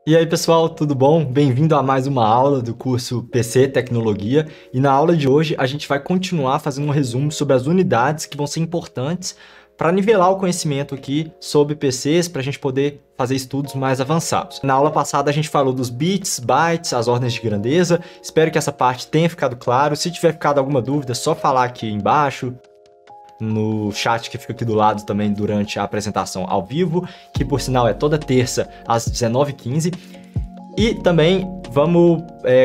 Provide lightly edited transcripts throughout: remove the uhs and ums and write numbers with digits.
E aí pessoal, tudo bom? Bem-vindo a mais uma aula do curso PC Tecnologia. E na aula de hoje a gente vai continuar fazendo um resumo sobre as unidades que vão ser importantes para nivelar o conhecimento aqui sobre PCs, para a gente poder fazer estudos mais avançados. Na aula passada a gente falou dos bits, bytes, as ordens de grandeza. Espero que essa parte tenha ficado claro. Se tiver ficado alguma dúvida, é só falar aqui embaixo, no chat que fica aqui do lado também durante a apresentação ao vivo, que por sinal é toda terça às 19h15. E também vamos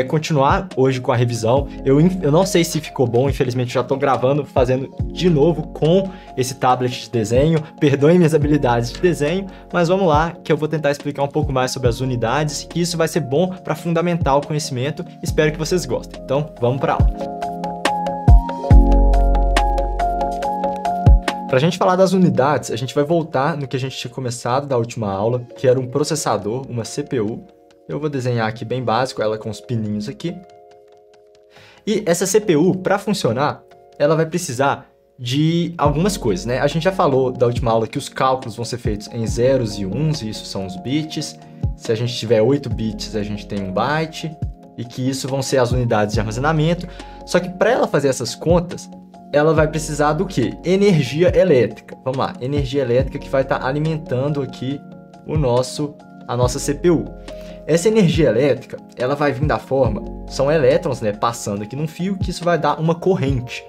continuar hoje com a revisão. Eu não sei se ficou bom, infelizmente já estou gravando, fazendo de novo com esse tablet de desenho. Perdoem minhas habilidades de desenho, mas vamos lá que eu vou tentar explicar um pouco mais sobre as unidades, e isso vai ser bom para fundamentar o conhecimento. Espero que vocês gostem. Então vamos para a aula. Para a gente falar das unidades, a gente vai voltar no que a gente tinha começado da última aula, que era um processador, uma CPU. Eu vou desenhar aqui bem básico, ela com os pininhos aqui. E essa CPU, para funcionar, ela vai precisar de algumas coisas, né? A gente já falou da última aula que os cálculos vão ser feitos em zeros e uns, e isso são os bits. Se a gente tiver 8 bits, a gente tem um byte, e que isso vão ser as unidades de armazenamento. Só que para ela fazer essas contas, ela vai precisar do quê? Energia elétrica. Vamos lá, energia elétrica que vai estar alimentando aqui a nossa CPU. Essa energia elétrica, ela vai vir da forma, são elétrons, né, passando aqui num fio, que isso vai dar uma corrente.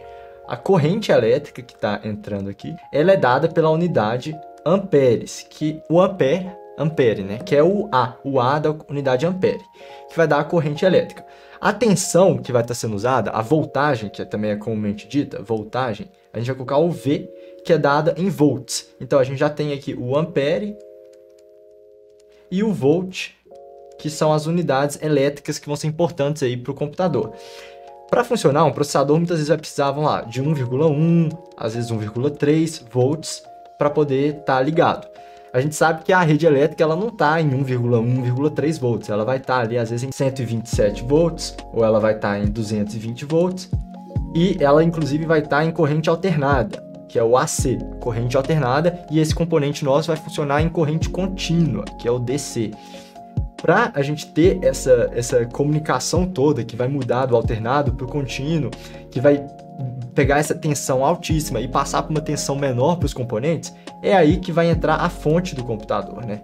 A corrente elétrica que está entrando aqui, ela é dada pela unidade amperes, que o ampere, né, que é o A da unidade ampere, que vai dar a corrente elétrica. A tensão que vai estar sendo usada, a voltagem, que também é comumente dita, voltagem, a gente vai colocar o V, que é dada em volts. Então, a gente já tem aqui o ampere e o volt, que são as unidades elétricas que vão ser importantes aí para o computador. Para funcionar, um processador muitas vezes vai precisar, vamos lá, de 1,1, às vezes 1,3 volts, para poder estar ligado. A gente sabe que a rede elétrica ela não está em 1,1, 1,3 volts, ela vai estar ali às vezes em 127 volts, ou ela vai estar em 220 volts, e ela inclusive vai estar em corrente alternada, que é o AC, corrente alternada, e esse componente nosso vai funcionar em corrente contínua, que é o DC. Para a gente ter essa comunicação toda, que vai mudar do alternado para o contínuo, que vai pegar essa tensão altíssima e passar para uma tensão menor para os componentes, é aí que vai entrar a fonte do computador, né?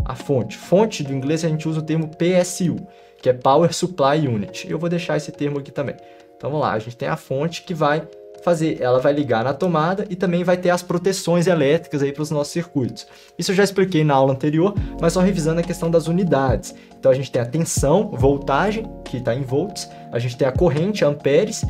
A fonte. Fonte do inglês a gente usa o termo PSU, que é Power Supply Unit. Eu vou deixar esse termo aqui também. Então vamos lá, a gente tem a fonte que vai ela vai ligar na tomada e também vai ter as proteções elétricas aí para os nossos circuitos. Isso eu já expliquei na aula anterior, mas só revisando a questão das unidades. Então a gente tem a tensão, voltagem, que está em volts, a gente tem a corrente, amperes,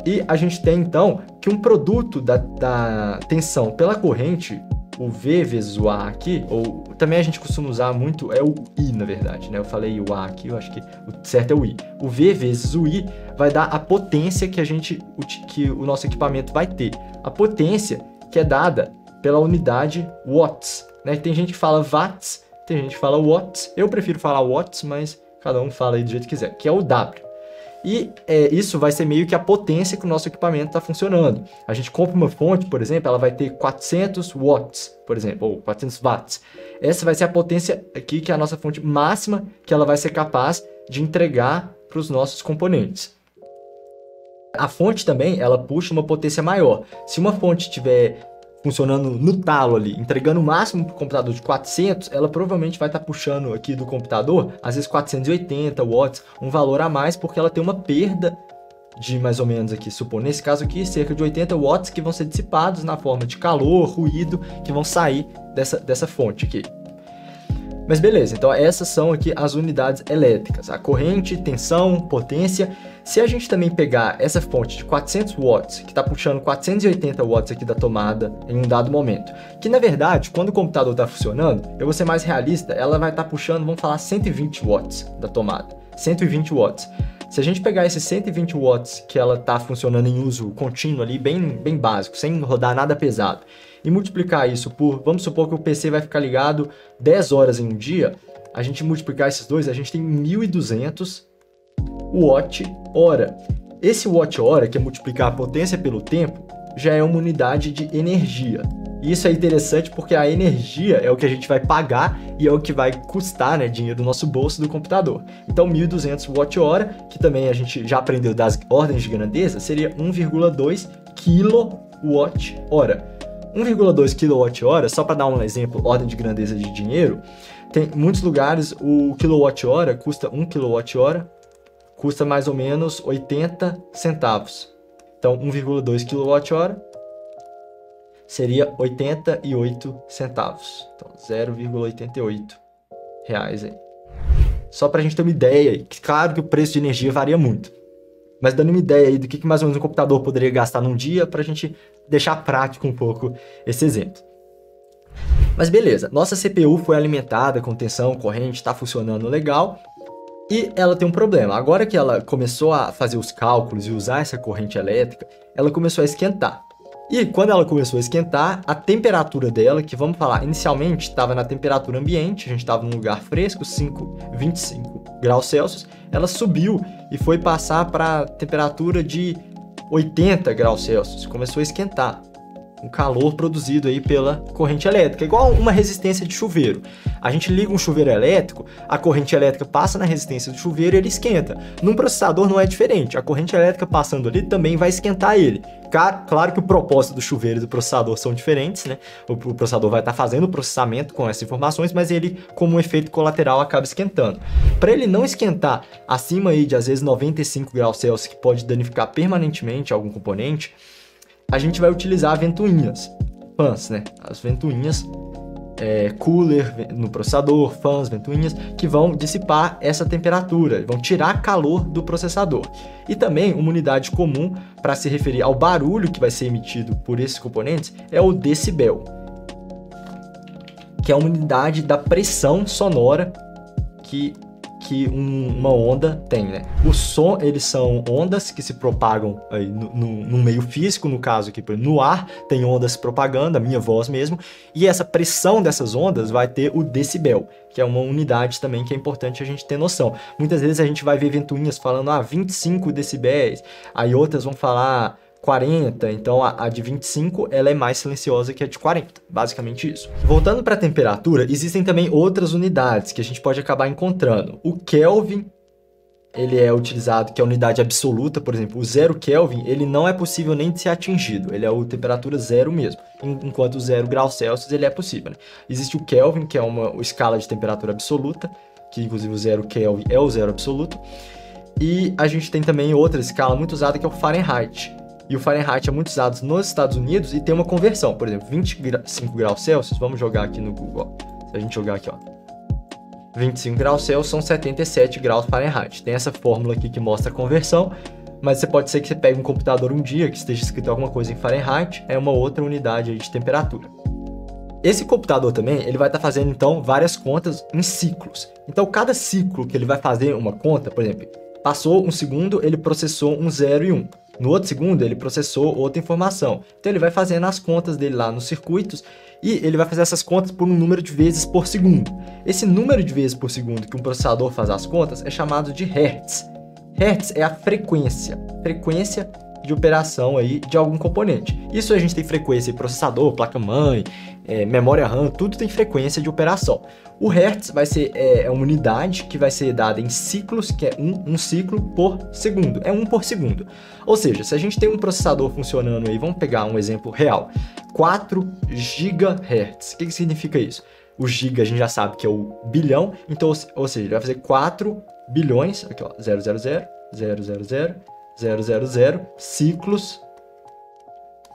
e a gente tem então que um produto da tensão pela corrente, o V vezes o A aqui, ou também a gente costuma usar muito, é o I na verdade, né? Eu falei o A aqui, eu acho que o certo é o I. O V vezes o I vai dar a potência que o nosso equipamento vai ter. A potência que é dada pela unidade watts, né? Tem gente que fala watts, tem gente que fala watts, eu prefiro falar watts, mas cada um fala aí do jeito que quiser, que é o W. E isso vai ser meio que a potência que o nosso equipamento está funcionando. A gente compra uma fonte, por exemplo, ela vai ter 400 watts, por exemplo, ou 400 watts. Essa vai ser a potência aqui, que é a nossa fonte máxima, que ela vai ser capaz de entregar para os nossos componentes. A fonte também, ela puxa uma potência maior. Se uma fonte estiver funcionando no talo ali, entregando o máximo para o computador de 400, ela provavelmente vai estar puxando aqui do computador, às vezes 480 watts, um valor a mais, porque ela tem uma perda de mais ou menos aqui, supondo nesse caso aqui, cerca de 80 watts que vão ser dissipados na forma de calor, ruído, que vão sair dessa fonte aqui. Mas beleza, então essas são aqui as unidades elétricas, a corrente, tensão, potência. Se a gente também pegar essa fonte de 400 watts, que está puxando 480 watts aqui da tomada em um dado momento, que na verdade, quando o computador está funcionando, eu vou ser mais realista, ela vai estar puxando, vamos falar, 120 watts da tomada, 120 watts. Se a gente pegar esses 120 watts que ela está funcionando em uso contínuo ali, bem básico, sem rodar nada pesado, e multiplicar isso por, vamos supor que o PC vai ficar ligado 10 horas em um dia, a gente multiplicar esses dois, a gente tem 1.200 watt-hora. Esse watt-hora, que é multiplicar a potência pelo tempo, já é uma unidade de energia. E isso é interessante porque a energia é o que a gente vai pagar e é o que vai custar, né, dinheiro do nosso bolso do computador. Então 1.200 watt-hora, que também a gente já aprendeu das ordens de grandeza, seria 1,2 kWh. 1,2 kWh, só para dar um exemplo, ordem de grandeza de dinheiro, tem muitos lugares o quilowatt-hora custa 1 kWh, custa mais ou menos 80 centavos. Então 1,2 kWh seria 88 centavos. Então 0,88 reais aí. Só para a gente ter uma ideia, claro que o preço de energia varia muito, mas dando uma ideia aí do que mais ou menos um computador poderia gastar num dia, para a gente deixar prático um pouco esse exemplo. Mas beleza, nossa CPU foi alimentada com tensão, corrente, está funcionando legal, e ela tem um problema. Agora que ela começou a fazer os cálculos e usar essa corrente elétrica, ela começou a esquentar. E quando ela começou a esquentar, a temperatura dela, que vamos falar, inicialmente estava na temperatura ambiente, a gente estava num lugar fresco, 25 graus Celsius, ela subiu e foi passar para temperatura de 80 graus Celsius, começou a esquentar. O calor produzido aí pela corrente elétrica, igual uma resistência de chuveiro. A gente liga um chuveiro elétrico, a corrente elétrica passa na resistência do chuveiro e ele esquenta. Num processador não é diferente, a corrente elétrica passando ali também vai esquentar ele. Claro que o propósito do chuveiro e do processador são diferentes, né? O processador vai estar fazendo o processamento com essas informações, mas ele, como um efeito colateral, acaba esquentando. Para ele não esquentar acima aí de, às vezes, 95 graus Celsius, que pode danificar permanentemente algum componente, a gente vai utilizar ventoinhas, fãs, né? As ventoinhas, cooler no processador, fãs, ventoinhas, que vão dissipar essa temperatura, vão tirar calor do processador. E também uma unidade comum para se referir ao barulho que vai ser emitido por esses componentes é o decibel, que é uma unidade da pressão sonora que uma onda tem, né? O som, eles são ondas que se propagam aí no meio físico, no caso aqui, no ar, tem ondas se propagando, a minha voz mesmo, e essa pressão dessas ondas vai ter o decibel, que é uma unidade também que é importante a gente ter noção. Muitas vezes a gente vai ver ventoinhas falando 25 decibéis, aí outras vão falar 40, então a de 25 ela é mais silenciosa que a de 40, basicamente isso. Voltando para a temperatura, existem também outras unidades que a gente pode acabar encontrando. O Kelvin, ele é utilizado, que é a unidade absoluta, por exemplo, o 0 Kelvin, ele não é possível nem de ser atingido, ele é a temperatura zero mesmo, enquanto o 0 graus Celsius ele é possível, né? Existe o Kelvin, que é uma escala de temperatura absoluta, que inclusive o 0 Kelvin é o zero absoluto, e a gente tem também outra escala muito usada que é o Fahrenheit. E o Fahrenheit é muito usado nos Estados Unidos e tem uma conversão. Por exemplo, 25 graus Celsius, vamos jogar aqui no Google. Se a gente jogar aqui, ó, 25 graus Celsius são 77 graus Fahrenheit. Tem essa fórmula aqui que mostra a conversão, mas pode ser que você pegue um computador um dia que esteja escrito alguma coisa em Fahrenheit, é uma outra unidade aí de temperatura. Esse computador também, ele vai estar fazendo, então, várias contas em ciclos. Então, cada ciclo que ele vai fazer uma conta, por exemplo, passou um segundo, ele processou um 0 e 1. No outro segundo, ele processou outra informação. Então, ele vai fazendo as contas dele lá nos circuitos e ele vai fazer essas contas por um número de vezes por segundo. Esse número de vezes por segundo que um processador faz as contas é chamado de Hertz. Hertz é a frequência de operação aí de algum componente. Isso a gente tem frequência de processador, placa-mãe, memória RAM, tudo tem frequência de operação. O Hertz vai ser uma unidade que vai ser dada em ciclos, que é um ciclo por segundo, é 1 por segundo. Ou seja, se a gente tem um processador funcionando aí, vamos pegar um exemplo real, 4 GHz. O que significa isso? O giga a gente já sabe que é o bilhão, então, ou seja, ele vai fazer 4 bilhões, aqui ó, 000, 000 ciclos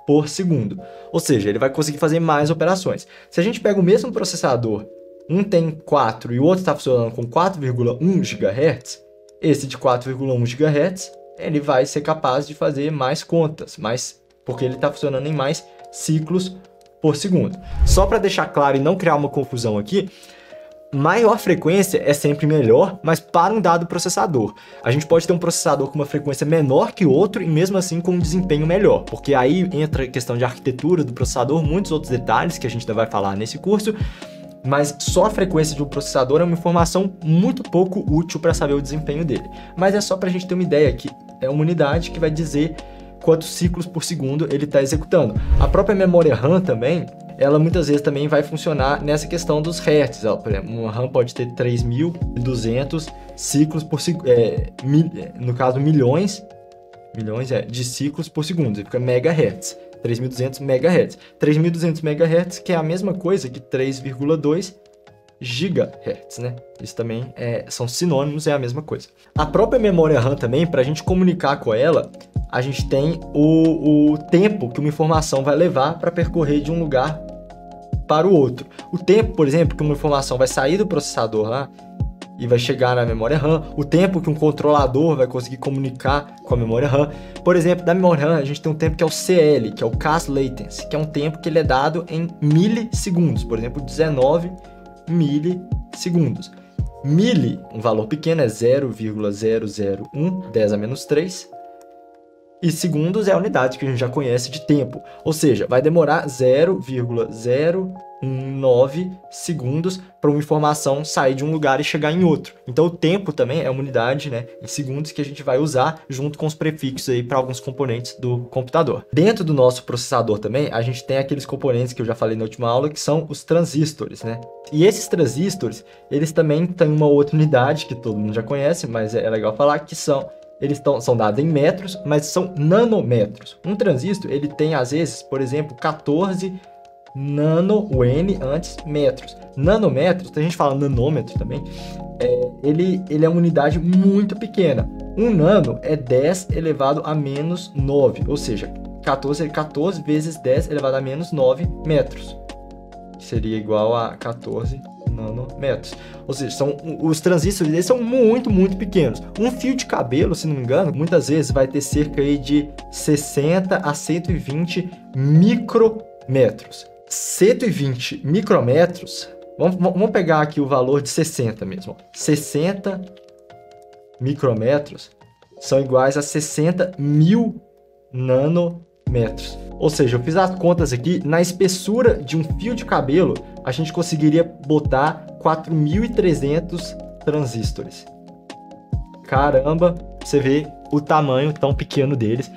por segundo. Ou seja, ele vai conseguir fazer mais operações. Se a gente pega o mesmo processador, um tem 4 e o outro está funcionando com 4,1 GHz, esse de 4,1 GHz, ele vai ser capaz de fazer mais contas, porque ele está funcionando em mais ciclos por segundo. Só para deixar claro e não criar uma confusão aqui, maior frequência é sempre melhor, mas para um dado processador. A gente pode ter um processador com uma frequência menor que outro e mesmo assim com um desempenho melhor, porque aí entra a questão de arquitetura do processador, muitos outros detalhes que a gente ainda vai falar nesse curso, mas só a frequência de um processador é uma informação muito pouco útil para saber o desempenho dele. Mas é só para a gente ter uma ideia que é uma unidade que vai dizer quantos ciclos por segundo ele está executando. A própria memória RAM também, ela muitas vezes também vai funcionar nessa questão dos hertz. Por exemplo, uma RAM pode ter 3.200 ciclos por segundo, no caso milhões de ciclos por segundo, fica megahertz, 3.200 megahertz. 3.200 megahertz que é a mesma coisa que 3,2 gigahertz, né? Isso também são sinônimos, é a mesma coisa. A própria memória RAM também, para a gente comunicar com ela, a gente tem o tempo que uma informação vai levar para percorrer de um lugar para o outro. O tempo, por exemplo, que uma informação vai sair do processador lá e vai chegar na memória RAM, o tempo que um controlador vai conseguir comunicar com a memória RAM. Por exemplo, da memória RAM, a gente tem um tempo que é o CL, que é o Cache Latency, que é um tempo que ele é dado em milissegundos, por exemplo, 19 milissegundos. Mili, um valor pequeno, é 0,001, 10 a menos 3. E segundos é a unidade que a gente já conhece de tempo. Ou seja, vai demorar 0,019 segundos para uma informação sair de um lugar e chegar em outro. Então o tempo também é uma unidade, né, em segundos que a gente vai usar junto com os prefixos aí para alguns componentes do computador. Dentro do nosso processador também, a gente tem aqueles componentes que eu já falei na última aula, que são os transistores, né? E esses transistores, eles também têm uma outra unidade que todo mundo já conhece, mas é legal falar que são dados em metros, mas são nanômetros. Um transistor, ele tem, às vezes, por exemplo, 14 o N antes metros. Nanômetros, a gente fala nanômetro também, ele é uma unidade muito pequena. Um nano é 10 elevado a menos 9, ou seja, 14 vezes 10 elevado a menos 9 metros, que seria igual a 14 nanômetros. Ou seja, os transistores, eles são muito, muito pequenos. Um fio de cabelo, se não me engano, muitas vezes vai ter cerca aí de 60 a 120 micrometros. 120 micrometros, vamos pegar aqui o valor de 60 mesmo. 60 micrometros são iguais a 60 mil nanômetros. Ou seja, eu fiz as contas aqui, na espessura de um fio de cabelo, a gente conseguiria botar 4.300 transistores. Caramba, você vê o tamanho tão pequeno deles.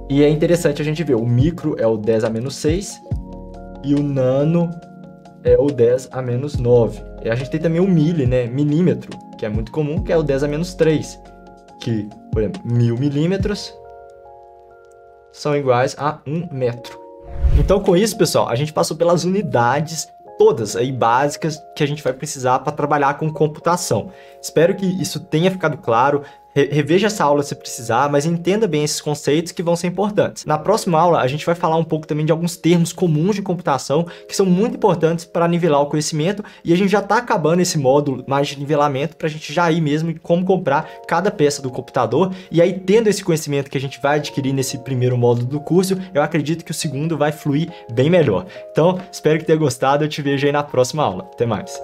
E é interessante a gente ver, o micro é o 10 a menos 6 e o nano é o 10 a menos 9. E a gente tem também o mili, né, milímetro, que é muito comum, que é o 10 a menos 3, que, por exemplo, 1.000 milímetros são iguais a 1 metro. Então, com isso, pessoal, a gente passou pelas unidades todas aí básicas que a gente vai precisar para trabalhar com computação. Espero que isso tenha ficado claro. Reveja essa aula se precisar, mas entenda bem esses conceitos que vão ser importantes. Na próxima aula, a gente vai falar um pouco também de alguns termos comuns de computação que são muito importantes para nivelar o conhecimento, e a gente já está acabando esse módulo mais de nivelamento para a gente já ir mesmo em como comprar cada peça do computador, e aí tendo esse conhecimento que a gente vai adquirir nesse primeiro módulo do curso, eu acredito que o segundo vai fluir bem melhor. Então, espero que tenha gostado, eu te vejo aí na próxima aula. Até mais!